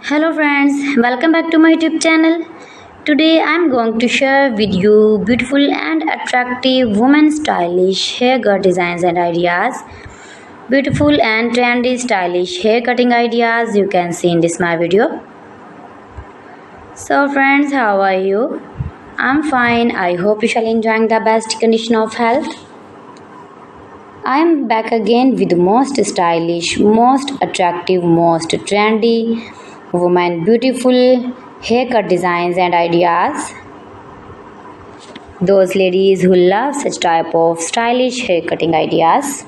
Hello friends, welcome back to my YouTube channel. Today I am going to share with you beautiful and attractive women stylish haircut designs and ideas. Beautiful and trendy stylish hair cutting ideas you can see in this my video. So friends, how are you? I'm fine. I hope you shall enjoying the best condition of health. I am back again with the most stylish, most attractive, most trendy women beautiful haircut designs and ideas. Those ladies who love such type of stylish hair cutting ideas.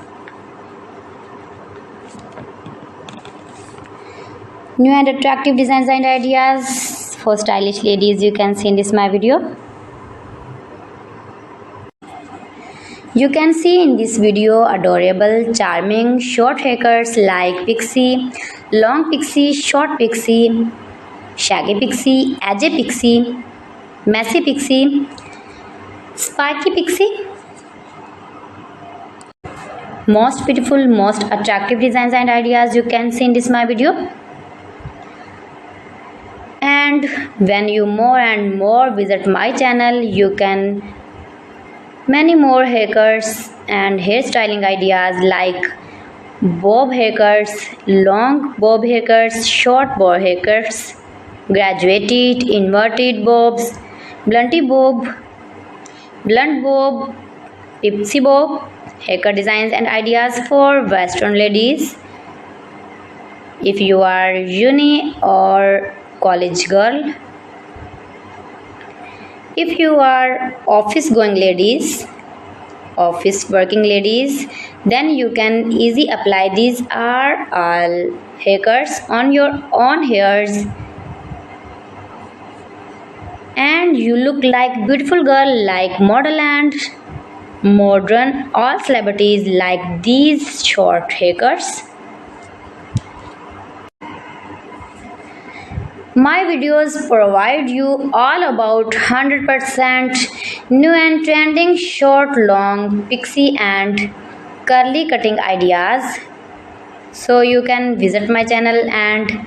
New and attractive designs and ideas for stylish ladies you can see in this my video. You can see in this video adorable, charming, short haircuts like pixie, long pixie, short pixie, shaggy pixie, edgy pixie, messy pixie, spiky pixie. Most beautiful, most attractive designs and ideas you can see in this my video. And when you more and more visit my channel, you can many more haircuts and hairstyling ideas like bob haircuts, long bob haircuts, short bob haircuts, graduated, inverted bobs, blunty bob, blunt bob, pixie bob, haircut designs and ideas for western ladies. If you are uni or college girl, if you are office going ladies, office working ladies, then you can easily apply these are all haircuts on your own hairs and you look like beautiful girl, like model and modern. All celebrities like these short haircuts. My videos provide you all about 100% new and trending short, long, pixie and curly cutting ideas. So you can visit my channel and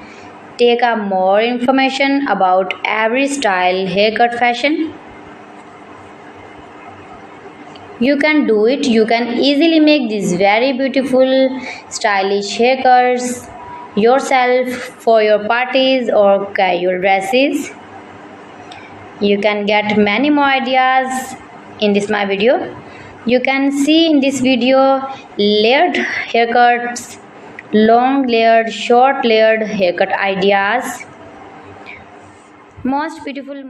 take a more information about every style haircut fashion. You can do it. You can easily make these very beautiful stylish haircuts yourself for your parties or casual dresses. You can get many more ideas in this my video. You can see in this video layered haircuts, long layered, short layered haircut ideas. Most beautiful.